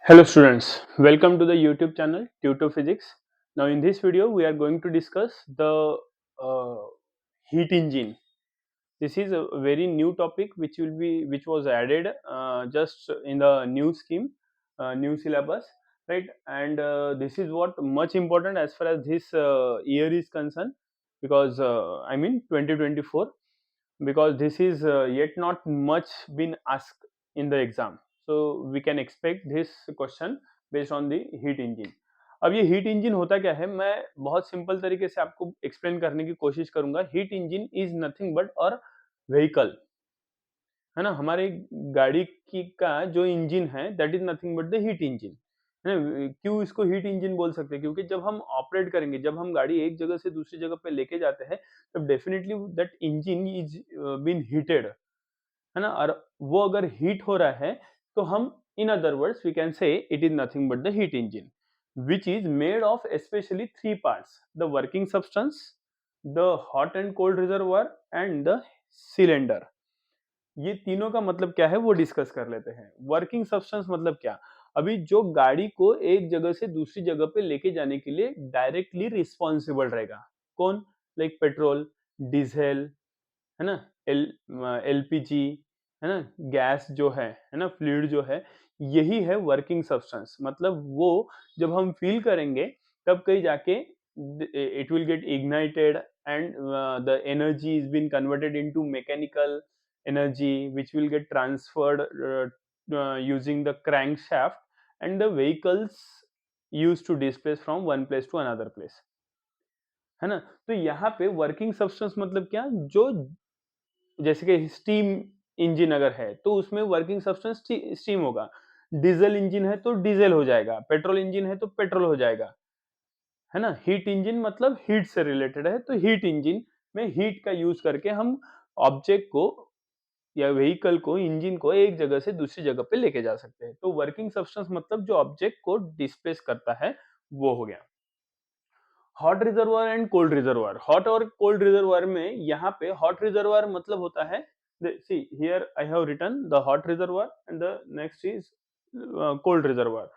Hello students, welcome to the YouTube channel Tutor Physics. Now in this video we are going to discuss the uh, heat engine. This is a very new topic which was added just in the new scheme, new syllabus, right? And this is what much important as far as this year is concerned, because I mean 2024, because this is yet not much been asked in the exam, so we can expect this question based on the heat engine. अब ये heat engine होता क्या है, मैं बहुत simple तरीके से आपको एक्सप्लेन करने की कोशिश करूंगा. Heat engine is nothing but और व्हीकल, है ना. हमारे गाड़ी की का जो इंजन है that is nothing but the heat engine, है ना. क्यों इसको हीट इंजन बोल सकते हैं? क्योंकि जब हम ऑपरेट करेंगे, जब हम गाड़ी एक जगह से दूसरी जगह पे लेके जाते हैं, तब definitely that engine is been heated, है ना. और वो अगर हीट हो रहा है तो हम, in other words we can say it is nothing but the heat engine, which is made of especially three parts: the working substance, the hot and cold reservoir and the cylinder. ये तीनों का मतलब क्या है वो discuss कर लेते हैं. वर्किंग सब्सटेंस मतलब क्या? अभी जो गाड़ी को एक जगह से दूसरी जगह पे लेके जाने के लिए डायरेक्टली रिस्पॉन्सिबल रहेगा, कौन? लाइक पेट्रोल, डीजल, है ना, एलपीजी, है ना, गैस जो है ना, फ्लूइड जो है, यही है वर्किंग सब्सटेंस. मतलब वो जब हम फील करेंगे तब कहीं जाके it will get ignited and the energy is been converted into mechanical energy which will get transferred using the crankshaft, and the vehicles used to displace from one place to another place, है ना. तो यहाँ पे working substance मतलब क्या? जो, जैसे कि स्टीम इंजन अगर है तो उसमें वर्किंग सब्सटेंस स्टीम होगा. डीजल इंजन है तो डीजल हो जाएगा, पेट्रोल इंजन है तो पेट्रोल हो जाएगा, है ना. हीट इंजन मतलब हीट से रिलेटेड है, तो हीट इंजन में हीट का यूज करके हम ऑब्जेक्ट को या व्हीकल को, इंजन को एक जगह से दूसरी जगह पे लेके जा सकते हैं. तो वर्किंग सब्सटेंस मतलब जो ऑब्जेक्ट को डिस्प्लेस करता है वो हो गया. Hot reservoir and cold reservoir. Hot और कोल्ड रिजर्वायर में यहाँ पे हॉट रिजर्वायर मतलब होता है, see here I have written the hot reservoir and the next is cold reservoir.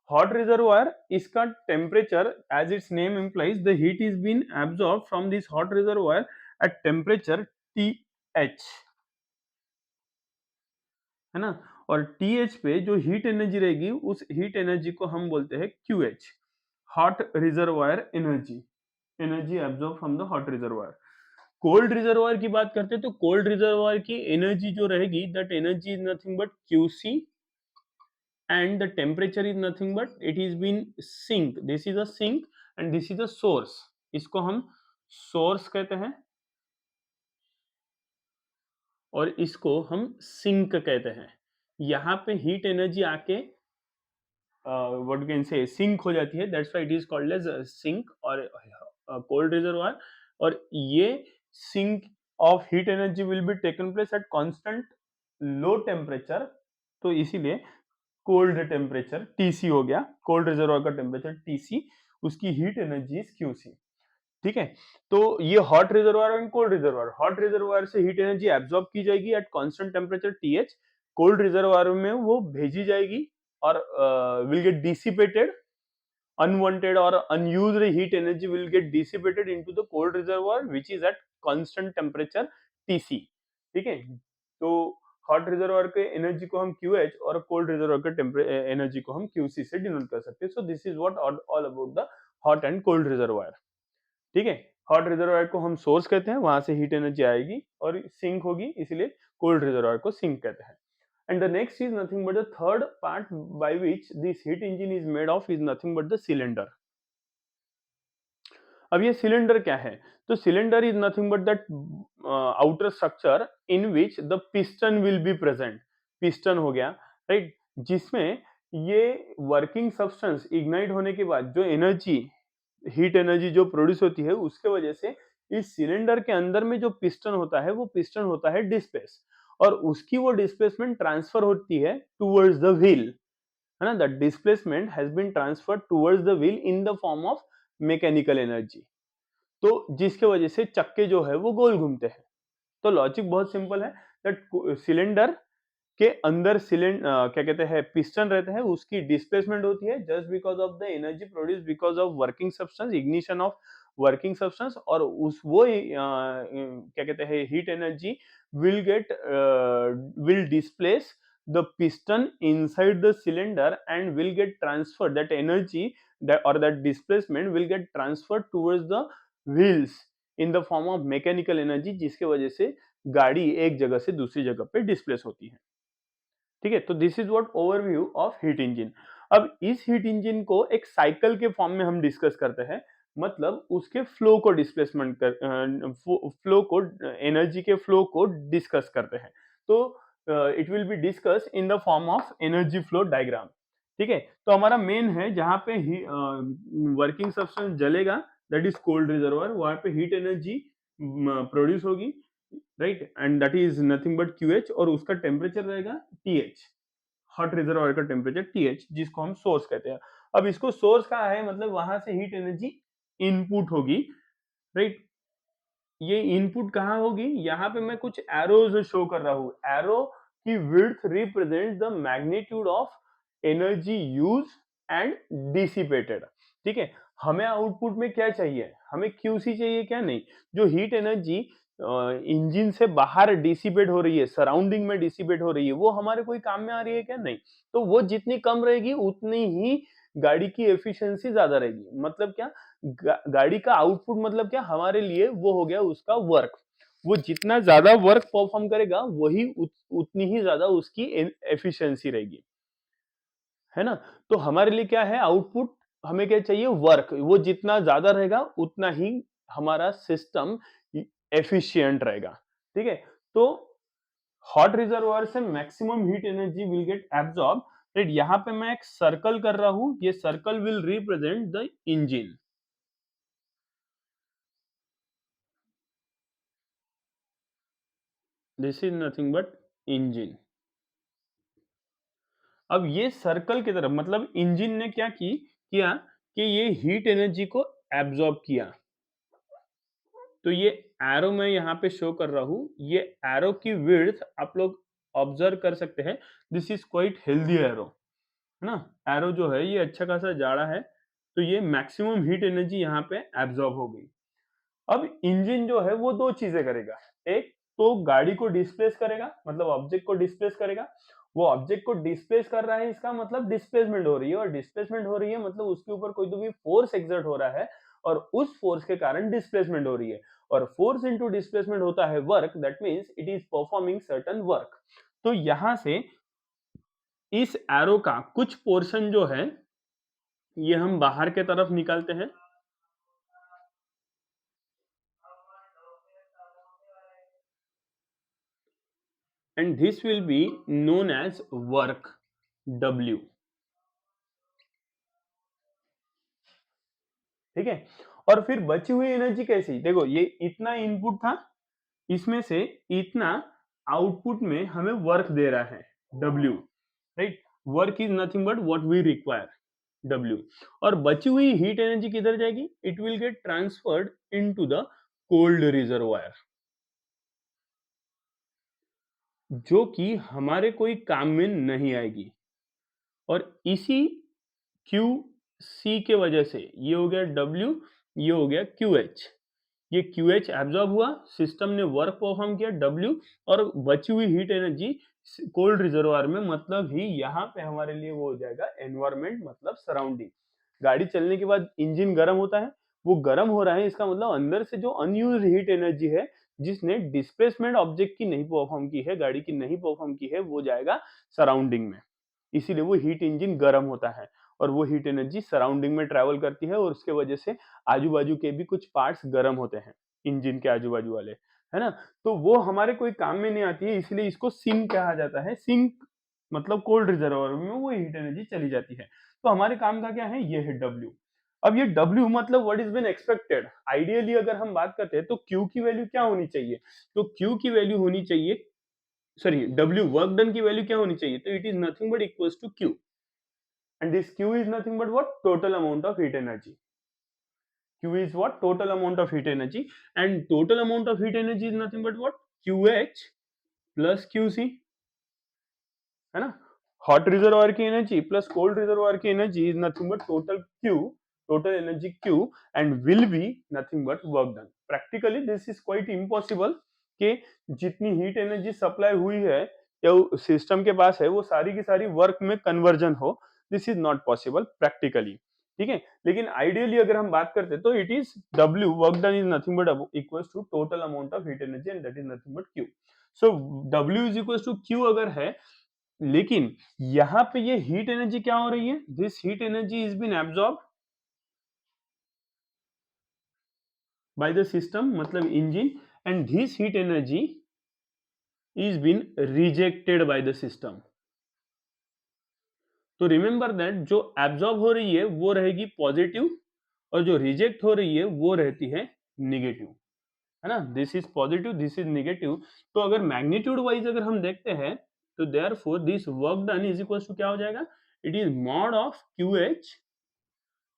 Hot reservoir, इसका temperature, as its name implies the heat is been absorb from this hot reservoir at temperature TH, है ना. और TH पे जो heat energy रहेगी उस heat energy को हम बोलते हैं QH, hot reservoir energy, energy absorb from the hot reservoir. Cold reservoir की बात करते हैं तो कोल्ड रिजर्वायर की एनर्जी जो रहेगी that energy is nothing but QC, and the temperature is nothing but it is been sink. This is a sink and this is a source. इसको हम सोर्स कहते हैं और इसको हम सिंक कहते हैं. यहाँ पे हीट एनर्जी आके what you can say sink हो जाती है, that's why it is called as sink और कोल्ड रिजर्वायर. और ये sink of heat energy will be taken place at constant low temperature, तो इसीलिए कोल्ड टेम्परेचर TC हो गया. कोल्ड रिजर्वायर का टेम्परेचर TC, उसकी हीट एनर्जी इज QC. ठीक है. तो ये hot reservoir and cold reservoir. Hot reservoir से हीट एनर्जी एब्जॉर्ब की जाएगी eight constant temperature TH. Cold reservoir में वो भेजी जाएगी और will get dissipated. unwanted or unused heat energy will get dissipated into the cold reservoir which is at constant temperature TC. ठीक है. तो हॉट रिजर्वायर के एनर्जी को हम QH और कोल्ड रिजर्वायर के एनर्जी को हम QC से डिनोट कर सकते हैं. सो this is what all about the hot and cold reservoir. ठीक है. हॉट रिजर्वायर को हम सोर्स कहते हैं, वहां से हीट एनर्जी आएगी और सिंक होगी, इसलिए कोल्ड रिजर्वायर को सिंक कहते हैं. And the next is nothing but the third part by which this heat engine is made of is nothing but the cylinder. अब ये सिलेंडर क्या है? तो cylinder is nothing but that outer structure in which the piston will be present. Piston हो गया, right, जिसमें ये working substance ignite होने के बाद जो एनर्जी, हीट एनर्जी जो प्रोड्यूस होती है उसके वजह से इस सिलेंडर के अंदर में जो पिस्टन होता है वो पिस्टन होता है डिस्प्लेस, और उसकी वो डिस्प्लेसमेंट ट्रांसफर होती है टूवर्ड्स द व्हील, है ना. The displacement has been transferred towards the wheel in the form of mechanical energy. तो जिसके वजह से चक्के जो है वो गोल घूमते हैं. तो लॉजिक बहुत सिंपल है दैट सिलेंडर के अंदर क्या कहते हैं पिस्टन रहता है, उसकी डिस्प्लेसमेंट होती है just because of the energy produce because of working substance, ignition of working substance, और उस वो क्या कहते हैं heat energy will displace the piston inside the cylinder and will get transferred, that energy that displacement will get transferred towards the wheels in the form of mechanical energy, जिसके वजह से गाड़ी एक जगह से दूसरी जगह पे डिस्प्लेस होती है। ठीक है, तो this is what overview of heat engine. अब इस हीट इंजन को एक साइकिल के फॉर्म में हम डिस्कस करते हैं, मतलब उसके फ्लो को डिस्प्लेसमेंट कर फ्लो को एनर्जी के फ्लो को डिस्कस करते हैं। तो it will be discuss in the form of energy flow diagram. ठीक है, तो हमारा मेन है जहां पे वर्किंग सब्सटेंस जलेगा, दैट इज कोल्ड रिजर्वर, वहां पे हीट एनर्जी प्रोड्यूस होगी, right, and that is nothing but QH, और उसका टेम्परेचर रहेगा TH, हॉट रिजर्वायर का टेम्परेचर TH, जिसको हम सोर्स कहते हैं। अब इसको सोर्स कहा है, मतलब वहां से हीट एनर्जी इनपुट होगी, राइट। ये इनपुट कहाँ होगी, यहाँ पे मैं कुछ एरोज शो कर रहा हूँ। एरो की width represent the magnitude of energy use and dissipated. ठीक है, हमें आउटपुट में क्या चाहिए, हमें QC चाहिए, क्या नहीं। जो हीट एनर्जी इंजन से बाहर डिसिपेट हो रही है, सराउंडिंग में डिसिपेट हो रही है, वो हमारे कोई काम में आ रही है क्या, नहीं। तो वो जितनी कम रहेगी उतनी ही गाड़ी की एफिशिएंसी ज्यादा रहेगी। मतलब क्या, गाड़ी का आउटपुट मतलब क्या हमारे लिए, वो हो गया उसका वर्क। वो जितना ज्यादा वर्क परफॉर्म करेगा वही उतनी ही ज्यादा उसकी एफिशिएंसी रहेगी, है ना। तो हमारे लिए क्या है आउटपुट, हमें क्या चाहिए, वर्क। वो जितना ज्यादा रहेगा उतना ही हमारा सिस्टम एफिशिएंट रहेगा। ठीक है, तो हॉट रिजर्वायर से maximum heat energy will get absorb, right. यहाँ पे मैं एक सर्कल कर रहा हूं, ये circle will represent the engine. This is nothing but engine. अब ये सर्कल की तरफ, मतलब इंजन ने क्या किया कि ये हीट एनर्जी को एब्सॉर्ब किया। तो ये एरो मैं यहाँ पे शो कर रहा हूं, ये एरो की विड्थ आप लोग ऑब्जर्व कर सकते हैं। This is quite healthy arrow, है ना। एरो जो है ये अच्छा खासा जाड़ा है, तो ये मैक्सिमम हीट एनर्जी यहाँ पे एब्सॉर्ब हो गई। अब इंजन जो है वो दो चीजें करेगा, एक तो गाड़ी को डिस्प्लेस करेगा, मतलब ऑब्जेक्ट को डिस्प्लेस करेगा। वो ऑब्जेक्ट को डिस्प्लेस कर रहा है, इसका मतलब डिस्प्लेसमेंट हो रही है, और डिस्प्लेसमेंट हो रही है मतलब उसके ऊपर कोई तो भी फोर्स एक्सर्ट हो रहा है, और उस फोर्स के कारण डिस्प्लेसमेंट हो रही है। और फोर्स इनटू डिस्प्लेसमेंट होता है work, that means it is performing certain work. तो यहां से इस एरो का कुछ पोर्शन जो है ये हम बाहर के तरफ निकालते हैं, and this will be known as work W। ठीक है, और फिर बची हुई एनर्जी कैसी, देखो ये इतना इनपुट था, इसमें से इतना आउटपुट में हमें वर्क दे रहा है W, right. Work is nothing but what we require, W। और बची हुई हीट एनर्जी किधर जाएगी, it will get transferred into the cold reservoir, जो कि हमारे कोई काम में नहीं आएगी। और इसी क्यू सी के वजह से ये हो गया W, ये हो गया QH। ये QH एब्जॉर्ब हुआ, सिस्टम ने वर्क परफॉर्म किया W, और बची हुई हीट एनर्जी कोल्ड रिजर्वायर में, मतलब ही यहाँ पे हमारे लिए वो हो जाएगा एनवायरमेंट, मतलब सराउंडिंग। गाड़ी चलने के बाद इंजन गर्म होता है, वो गर्म हो रहा है, इसका मतलब अंदर से जो अनयूज हीट एनर्जी है, जिसने डिस्प्लेसमेंट ऑब्जेक्ट की नहीं परफॉर्म की है, गाड़ी की नहीं परफॉर्म की है, वो जाएगा सराउंडिंग में। इसीलिए वो हीट इंजन गर्म होता है, और वो हीट एनर्जी सराउंडिंग में ट्रैवल करती है, और उसके वजह से आजू बाजू के भी कुछ पार्ट्स गर्म होते हैं इंजन के आजू बाजू वाले, है ना। तो वो हमारे कोई काम में नहीं आती है, इसलिए इसको सिंक कहा जाता है। सिंक मतलब कोल्ड रिजर्वायर में वो हीट एनर्जी चली जाती है। तो हमारे काम का क्या है, ये है W। अब ये W मतलब what is been expected, ideally अगर हम बात करते हैं तो Q की वैल्यू क्या होनी चाहिए, तो Q की वैल्यू होनी चाहिए, सॉरी W वर्क डन की वैल्यू क्या होनी चाहिए, तो it is nothing but equals to Q, and this Q is nothing but what, total amount of heat energy. Q is what, total amount of heat energy, and total amount of heat energy is nothing but what, QH plus QC, है ना. Hot reservoir की energy plus cold reservoir की energy is nothing but total energy Q and will be nothing but work done. Practically this is quite impossible कि जितनी heat energy supply हुई है या system के पास है वो सारी की सारी वर्क में कन्वर्जन हो. This is not possible practically. ठीक है, लेकिन आइडियली अगर हम बात करते तो it is W work done is nothing but equals to total amount of heat energy and that is nothing but Q. So W is equals to Q अगर है, लेकिन यहां पे ये हीट एनर्जी क्या हो रही है, this heat energy is been absorb by the system मतलब engine and this heat energy is been rejected by the system. तो रिमेंबर दैट जो एब्जॉर्ब हो रही है वो रहेगी पॉजिटिव और जो रिजेक्ट हो रही है वो रहती है निगेटिव, है ना. This is positive, this is negative. तो अगर मैग्नीट्यूड वाइज अगर हम देखते हैं तो therefore this work done is equal to क्या हो जाएगा, it is mod of QH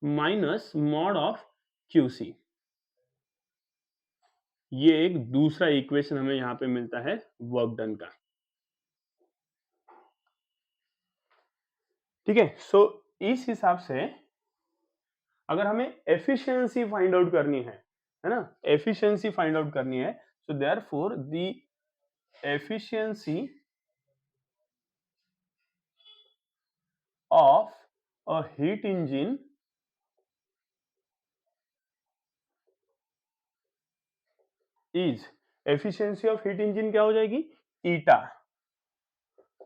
minus mod of QC. ये एक दूसरा इक्वेशन हमें यहां पे मिलता है वर्क डन का. ठीक है, सो इस हिसाब से अगर हमें एफिशिएंसी फाइंड आउट करनी है ना, एफिशिएंसी फाइंड आउट करनी है, so therefore the efficiency of a heat engine is, efficiency of heat engine क्या हो जाएगी, ईटा,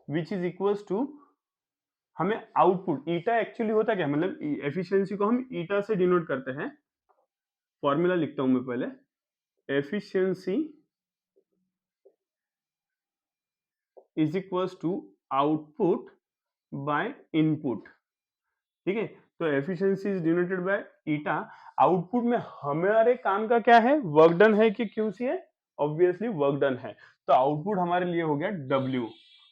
विच इज इक्वल्स टू हमें आउटपुट. ईटा एक्चुअली होता क्या, मतलब एफिशिएंसी को हम ईटा से डिनोट करते हैं. फॉर्मूला लिखता हूं मैं पहले, efficiency is equals to output by input. ठीक है, तो efficiency is denoted by eta. Output में हमारे काम का क्या है, वर्क डन है कि QC है, ऑब्वियसली वर्क डन है. तो आउटपुट हमारे लिए हो गया W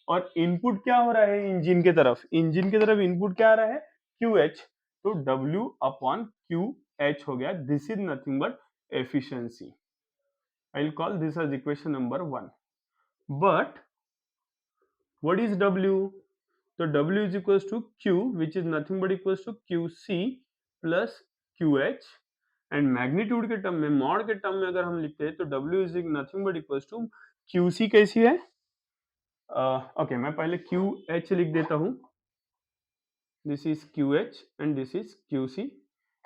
और इनपुट क्या हो रहा है इंजन की तरफ, इंजन की तरफ इनपुट क्या आ रहा है QH. तो W अपॉन QH हो गया. This is nothing but efficiency. I will call this as equation number 1. But what is W? तो W is equals to Q which is nothing but equals to QC plus QH and magnitude के term में, mod के term में अगर हम लिखते हैं तो W is nothing but equals to QC. कैसी है, ओके मैं पहले QH लिख देता हूं. This is QH and this is QC.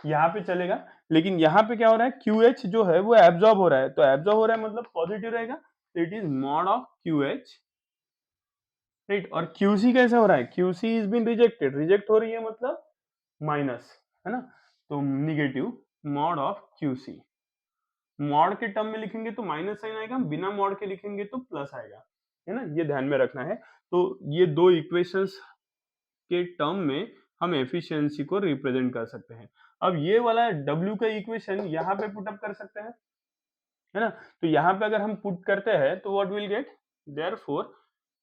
यहाँ पे चलेगा, लेकिन यहाँ पे क्या हो रहा है, QH जो है वो एब्जॉर्ब हो रहा है, तो एब्जॉर्ब हो रहा है मतलब पॉजिटिव रहेगा, तो it is mod of QH, right. और QC कैसे हो रहा है, QC is been rejected, reject हो रही है मतलब माइनस, है ना, तो negative mod of QC. Mod के टर्म में लिखेंगे तो माइनस साइन आएगा, बिना मॉड के लिखेंगे तो प्लस आएगा, है ना, ये ध्यान में रखना है. तो ये दो इक्वेशंस के टर्म में हम एफिशिएंसी को रिप्रेजेंट कर सकते हैं. अब ये वाला W का इक्वेशन यहाँ पे पुट अप कर सकते हैं, है ना. तो यहाँ पे अगर हम पुट करते हैं तो what will gate, therefore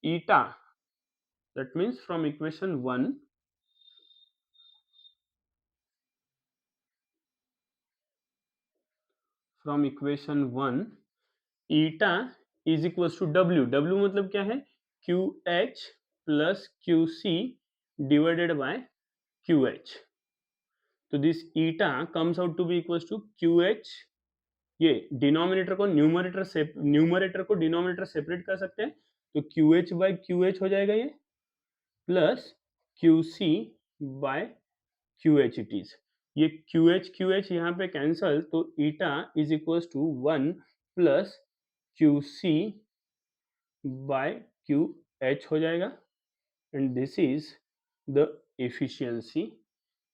eta, that means from equation 1 from equation 1 eta is equals to W. W मतलब क्या है, QH plus QC divided by QH. तो this eta comes out to be equals to QH. ये denominator को numerator को denominator separate कर सकते हैं, तो QH by QH हो जाएगा ये, plus QC by QH it is. ये QH यहाँ पे कैंसल, तो eta is equals to 1 plus QC by QH हो जाएगा and this is the efficiency.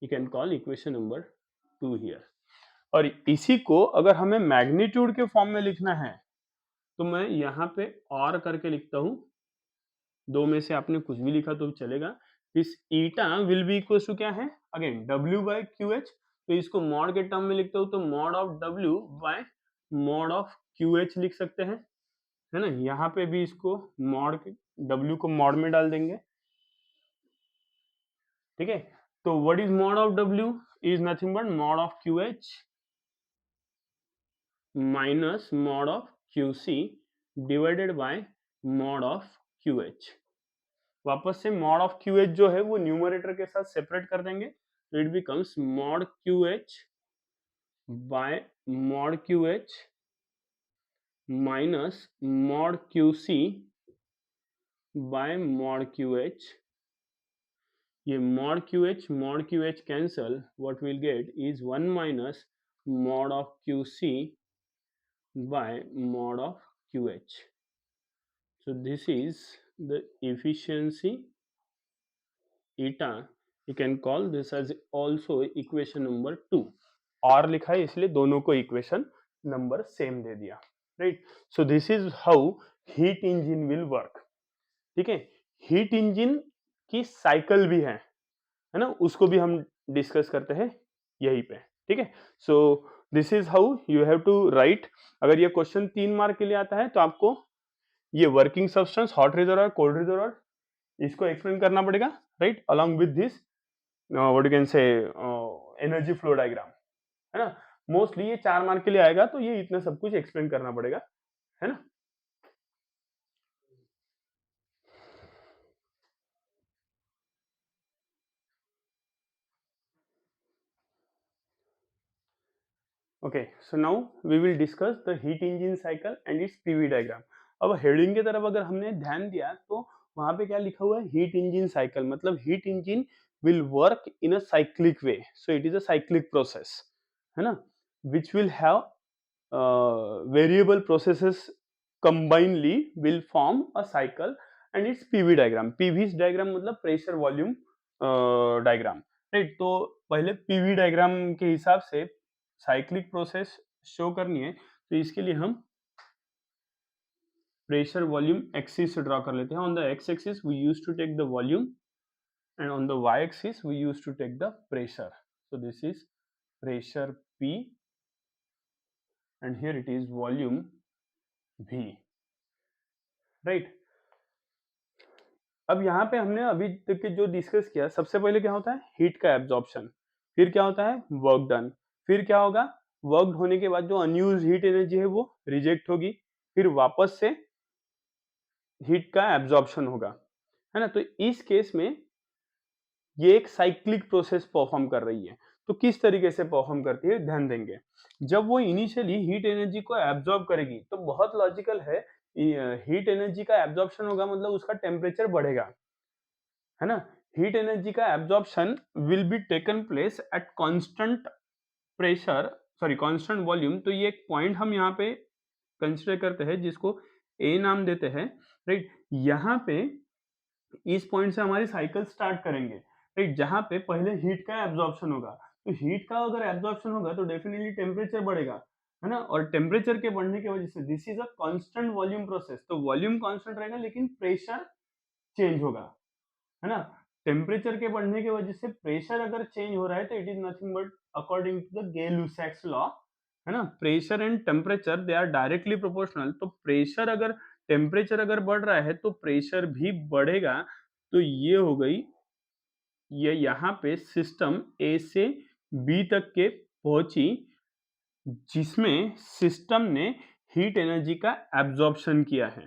You can call equation number 2 here. और इसी को अगर हमें मैग्नीट्यूड के फॉर्म में लिखना है तो मैं यहाँ पे और करके लिखता हूँ. दो में से आपने कुछ भी लिखा तो चलेगा. This eta will be equal to क्या है, अगेन W बाय QH. तो इसको मॉड के टर्म में लिखते हो तो mod of W bye mod of QH लिख सकते हैं, है ना. यहाँ पे भी इसको मॉड W को मॉड में डाल देंगे, ठीक है. तो what is mod of W is nothing but mod of QH minus mod of QC divided by mod of QH. वापस से मॉड ऑफ क्यू एच जो है वो न्यूमरेटर के साथ सेपरेट कर देंगे, तो it becomes mod Q H by mod Q H minus mod Q C by mod Q H. ये mod Q H cancel, what will get is 1 minus mod of Q C by mod of QH. So this is the efficiency eta. You can call this as also equation number 2. और लिखा है इसलिए दोनों को equation number same दे दिया, right. So this is how heat engine will work. ठीक है, heat engine की साइकिल भी है ना, उसको भी हम डिस्कस करते हैं यहीं पे. ठीक है, so this is how you have to write. अगर ये क्वेश्चन 3 मार्क के लिए आता है तो आपको ये working substance, hot reservoir, cold reservoir, इसको एक्सप्लेन करना पड़ेगा, right, along with this what you can से एनर्जी फ्लो डायग्राम, है ना. मोस्टली ये 4 मार्क के लिए आएगा, तो ये इतना सब कुछ एक्सप्लेन करना पड़ेगा, है ना. Okay, so now we will discuss the heat engine cycle and its PV diagram. अब हेडिंग की तरफ अगर हमने ध्यान दिया तो वहां पे क्या लिखा हुआ है, हीट इंजन साइकिल, मतलब heat engine will work in a cyclic way. So it is a cyclic process, है ना, which will have variable processes combinedly will form a cycle and its PV diagram. PV diagram मतलब pressure volume diagram, right. तो पहले PV diagram के हिसाब से cyclic process show करनी है, तो इसके लिए हम प्रेशर वॉल्यूम एक्सिस से ड्रॉ कर लेते हैं. On the X axis we use to take the volume and on the Y axis we use to take the pressure. So this is pressure P and here it is volume V, right. अब यहाँ पे हमने अभी तक के जो discuss किया, सबसे पहले क्या होता है, हीट का एब्जॉर्प्शन, फिर क्या होता है, वर्क डन, फिर क्या होगा, वर्क होने के बाद जो अनयूज हीट एनर्जी है वो रिजेक्ट होगी, फिर वापस से हीट का एब्जॉर्प्शन होगा, है ना. तो इस केस में ये एक साइक्लिक प्रोसेस परफॉर्म कर रही है. तो किस तरीके से परफॉर्म करती है, ध्यान देंगे. जब वो इनिशियली हीट एनर्जी को एब्जॉर्ब करेगी तो बहुत लॉजिकल है, हीट एनर्जी का एब्जॉर्प्शन होगा मतलब उसका टेम्परेचर बढ़ेगा, है ना. हीट एनर्जी का absorption will be taken place at constant pressure, sorry constant volume. तो ये एक पॉइंट हम यहाँ पे कंसिडर करते हैं जिसको ए नाम देते हैं, राइट. यहाँ पे इस पॉइंट से हमारी साइकिल स्टार्ट करेंगे, राइट, जहां पे पहले हीट का एब्जॉर्प्शन होगा. तो हीट का अगर एब्जॉर्प्शन होगा तो डेफिनेटली टेम्परेचर बढ़ेगा, है ना. और टेम्परेचर के बढ़ने की वजह से this is a constant volume process, तो वॉल्यूम कांस्टेंट रहेगा लेकिन प्रेशर चेंज होगा, है ना. टेम्परेचर के बढ़ने की वजह से प्रेशर अगर चेंज हो रहा है तो it is nothing but according to the Gay Lussac's law, है ना. Pressure and temperature they are directly proportional. तो प्रेशर अगर, टेम्परेचर अगर बढ़ रहा है तो प्रेशर भी बढ़ेगा. तो ये हो गई, ये यहाँ पे सिस्टम ए से बी तक के पहुंची, जिसमें सिस्टम ने हीट एनर्जी का एब्जॉर्प्शन किया है,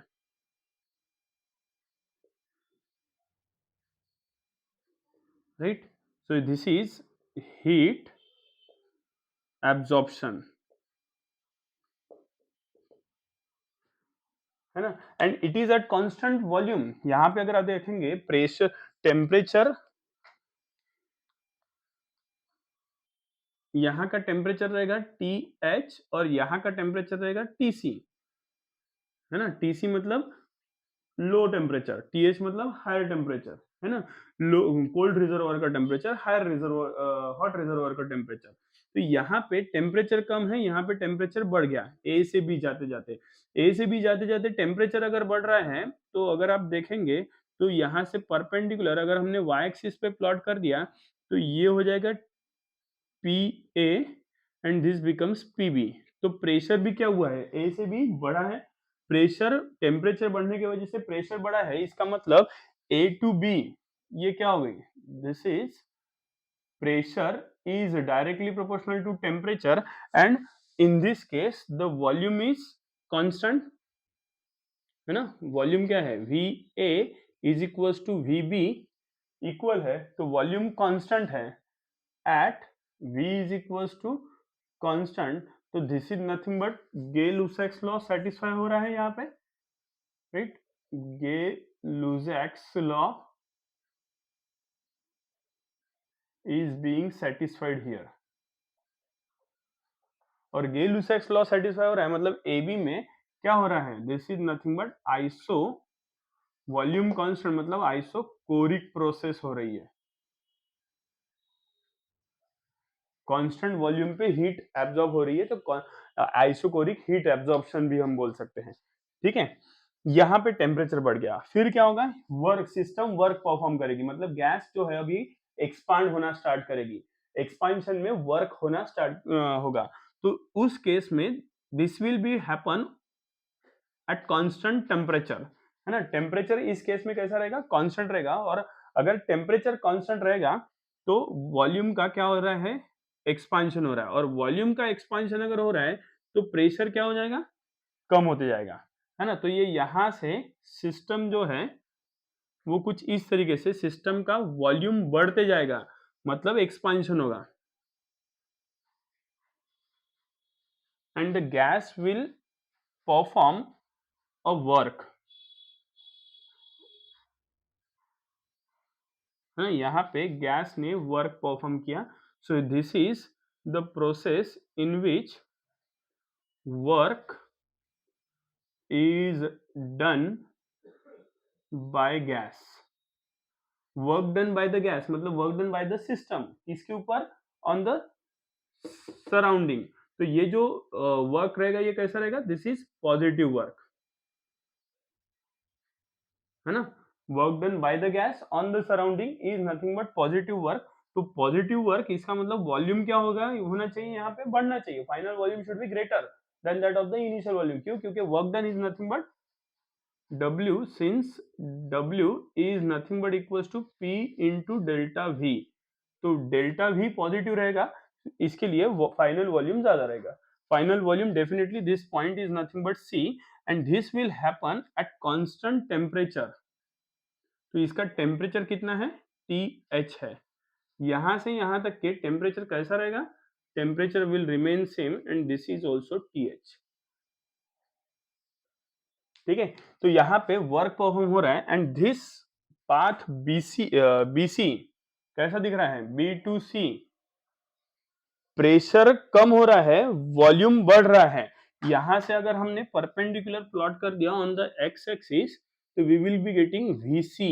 right. So this is heat absorption, है ना. And it is eight constant volume. यहाँ पे अगर आप देखेंगे प्रेशर, टेम्परेचर, यहाँ का टेम्परेचर रहेगा TH और यहाँ का टेम्परेचर रहेगा TC, है ना. TC मतलब लो टेम्परेचर, TH मतलब हायर टेम्परेचर, है ना. लो कोल्ड रिजर्वायर का temperature, higher reservoir, hot reservoir का टेम्परेचर. तो यहाँ पे टेम्परेचर कम है, यहाँ पे टेम्परेचर बढ़ गया. ए से बी जाते जाते, ए से बी जाते जाते टेम्परेचर अगर बढ़ रहा है तो अगर आप देखेंगे तो यहाँ से परपेंडिकुलर अगर हमने वाई एक्सिस पे प्लॉट कर दिया तो ये हो जाएगा PA and this becomes PB. तो प्रेशर भी क्या हुआ है, ए से भी बढ़ा है. प्रेशर, टेम्परेचर बढ़ने की वजह से प्रेशर बढ़ा है, इसका मतलब A to B ये क्या हो गई, this is pressure is directly proportional to temperature and in this case the volume is constant, है ना. वॉल्यूम क्या है, VA is equal to V B equal है, तो वॉल्यूम कांस्टेंट है at v is equal to constant, तो this is nothing but Gay-Lussac's law satisfy हो रहा है यहाँ पे, right. Gay-Lussac's law is being satisfied here, और गे-लुसैक्स लॉ सेटिस्फाई हो रहा है मतलब ए बी में क्या हो रहा है, this is nothing but iso volume constant, मतलब आइसोकोरिक प्रोसेस हो रही है, कांस्टेंट वॉल्यूम पे हीट एब्जॉर्ब हो रही है, तो आइसोकोरिक हीट एब्जॉर्प्शन भी हम बोल सकते हैं, ठीक है। यहाँ पे टेम्परेचर बढ़ गया, फिर क्या होगा, वर्क सिस्टम वर्क परफॉर्म करेगी, मतलब गैस जो है अभी एक्सपांड होना स्टार्ट करेगी, एक्सपांशन में वर्क होना स्टार्ट होगा, तो उस केस में this will be happen at constant temperature, है ना। टेम्परेचर इस केस में कैसा रहेगा, कांस्टेंट रहेगा, और अगर टेम्परेचर कांस्टेंट रहेगा तो वॉल्यूम का क्या हो रहा है, एक्सपांशन हो रहा है, और वॉल्यूम का एक्सपांशन अगर हो रहा है तो प्रेशर क्या हो जाएगा, कम होते जाएगा, है ना। तो ये यहां से सिस्टम जो है वो कुछ इस तरीके से सिस्टम का वॉल्यूम बढ़ते जाएगा, मतलब एक्सपांशन होगा, and the gas will perform a work, है ना। यहाँ पे गैस ने वर्क परफॉर्म किया, so this is the process in which work is done by gas, work done by the gas मतलब work done by the system, इसके ऊपर, on the surrounding, तो ये जो वर्क रहेगा ये कैसा रहेगा, दिस इज पॉजिटिव वर्क, है ना। Work done by the gas on the surrounding is nothing but positive work, तो पॉजिटिव वर्क इसका मतलब वॉल्यूम क्या होगा, होना चाहिए यहाँ पे बढ़ना चाहिए, final volume should be greater than that of the initial volume, क्यों, क्योंकि work done is nothing but W, since W is nothing but equals to P into delta V, तो डेल्टा V पॉजिटिव रहेगा, इसके लिए final volume ज्यादा रहेगा, final volume definitely this point is nothing but C, and this will happen at constant temperature, तो इसका temperature कितना है, TH है, यहां से यहां तक के टेम्परेचर कैसा रहेगा, temperature will remain same and this is also TH, ठीक है। तो यहाँ पे वर्क परफॉर्म हो रहा है, एंड दिस पाथ BC कैसा दिख रहा है, B2C, प्रेशर कम हो रहा है, वॉल्यूम बढ़ रहा है, यहां से अगर हमने परपेंडिकुलर प्लॉट कर दिया ऑन द एक्स एक्सिस, तो we will be getting VC,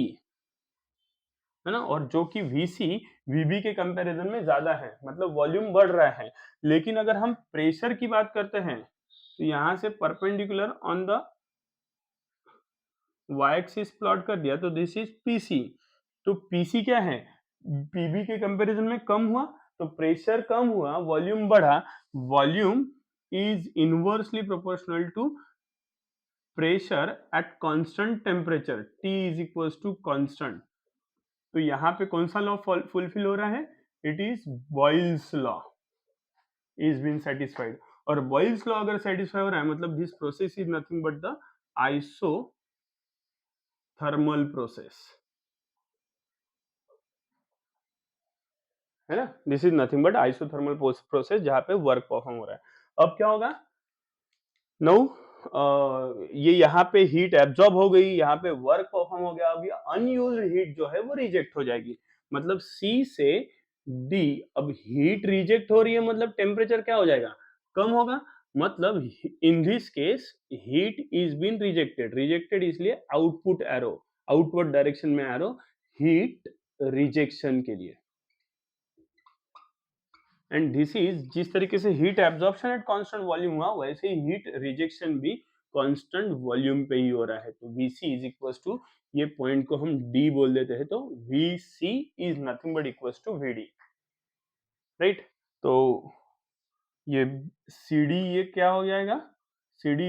है ना, और जो कि VC VB के कंपैरिजन में ज्यादा है, मतलब वॉल्यूम बढ़ रहा है, लेकिन अगर हम प्रेशर की बात करते हैं तो यहां से perpendicular on the y axis plot कर दिया, तो दिस इज PC, तो PC क्या है, PB के कंपैरिजन में कम हुआ, तो प्रेशर कम हुआ, वॉल्यूम बढ़ा, volume is inversely proportional to pressure at constant temperature, T is equal to constant, तो यहाँ पे कौन सा लॉ फुलफिल हो रहा है, it is Boyle's law is been satisfied, और बॉयल्स लॉ अगर सेटिस्फाई हो रहा है मतलब this process is nothing but the isothermal process, है ना, this is nothing but isothermal process जहां पे वर्क परफॉर्म हो रहा है। अब क्या होगा, नो ये यहाँ पे हीट एब्जॉर्ब हो गई, यहाँ पे वर्क परफॉर्म हो गया, अभी अनयूज्ड हीट जो है वो रिजेक्ट हो जाएगी, मतलब C से D, अब हीट रिजेक्ट हो रही है मतलब टेम्परेचर क्या हो जाएगा, कम होगा, मतलब in this case heat is been rejected, rejected इसलिए आउटपुट एरो, आउटवर्ड डायरेक्शन में एरो, हीट रिजेक्शन के लिए, एंड दिस इज, जिस तरीके से heat absorption at constant volume हुआ, वैसे ही हीट रिजेक्शन भी कांस्टेंट वॉल्यूम पे ही हो रहा है, तो VC इज इक्वल टू, ये पॉइंट को हम D बोल देते हैं, तो VC is nothing but equal to VD, right. तो ये CD ये क्या हो जाएगा, CD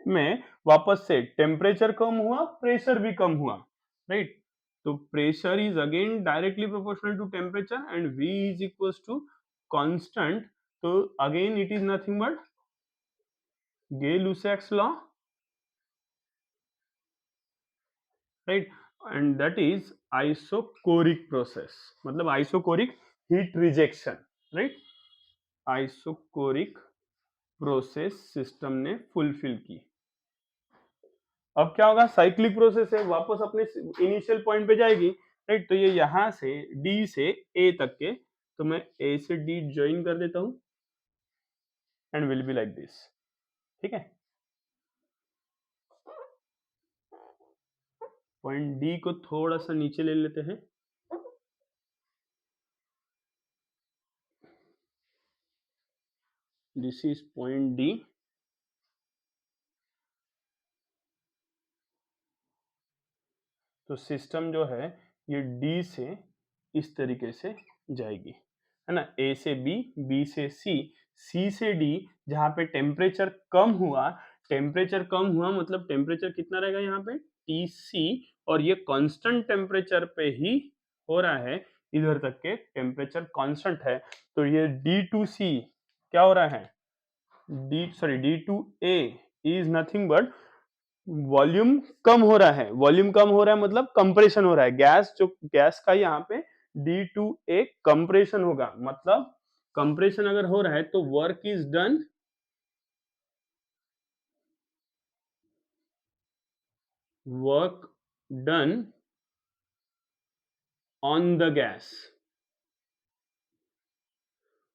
में वापस से टेम्परेचर कम हुआ, प्रेशर भी कम हुआ, राइट, तो pressure is again directly proportional to temperature, and V is equal to constant, तो again it is nothing but Gay-Lussac's law, right, and that is isochoric process, मतलब isochoric heat rejection, right. Isochoric process system ने fulfil की। अब क्या होगा, cyclic process है, वापस अपने इनिशियल पॉइंट पे जाएगी, राइट। तो ये यहां से डी से ए तक के, तो मैं ए से डी ज्वाइन कर देता हूं and will be like this, ठीक है। पॉइंट डी को थोड़ा सा नीचे ले लेते हैं, दिस इज पॉइंट डी। तो सिस्टम जो है ये डी से इस तरीके से जाएगी, है ना, ए से बी, बी से सी, सी से डी, जहां पे टेम्परेचर कम हुआ, टेम्परेचर कम हुआ मतलब टेम्परेचर कितना रहेगा यहाँ पे TC, और ये कांस्टेंट टेम्परेचर पे ही हो रहा है, इधर तक के टेम्परेचर कांस्टेंट है। तो ये D2C क्या हो रहा है, D2A is nothing but volume कम हो रहा है, वॉल्यूम कम हो रहा है मतलब कंप्रेशन हो रहा है, गैस का यहाँ पे D2A कंप्रेशन होगा, मतलब कंप्रेशन अगर हो रहा है तो work is done, work done on the gas.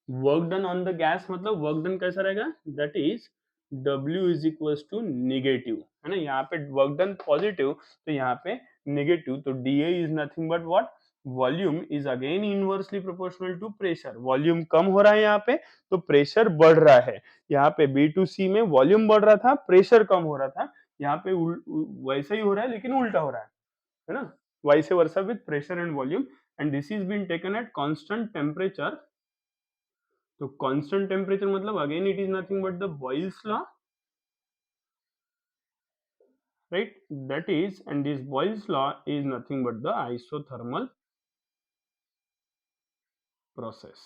Work done on the gas मतलब वर्क डन कैसा रहेगा, that is W is equal to negative, है ना, यहाँ पे वर्क डन पॉजिटिव तो यहाँ पे नेगेटिव, तो DA is nothing but what, volume is again inversely proportional to pressure, volume कम हो रहा है यहाँ पे तो प्रेशर बढ़ रहा है, यहाँ पे B2C में वॉल्यूम बढ़ रहा था, प्रेशर कम हो रहा था, यहाँ पे वैसा ही हो रहा है लेकिन उल्टा हो रहा है ना, vice versa with pressure and volume, and this is been taken at constant temperature. तो कांस्टेंट टेम्परेचर मतलब again it is nothing but the Boyle's law, right, that is, and this Boyle's law is nothing but the isothermal process.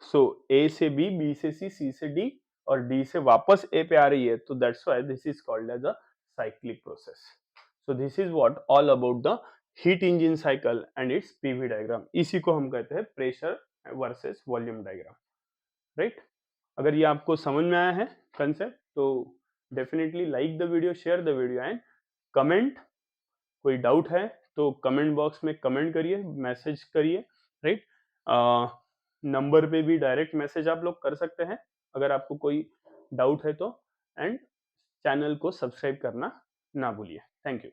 So A से B, B से C, C से D और D से वापस A पे आ रही है, तो that's why this is called as a cyclic process. So this is what all about the heat engine cycle and its PV diagram. इसी को हम कहते हैं pressure versus volume diagram, right? अगर ये आपको समझ में आया है कंसेप्ट तो definitely like the video, share the video and comment. कोई डाउट है तो कमेंट बॉक्स में कमेंट करिए, मैसेज करिए, राइट। नंबर पे भी डायरेक्ट मैसेज आप लोग कर सकते हैं अगर आपको कोई डाउट है तो, एंड चैनल को सब्सक्राइब करना ना भूलिए। Thank you.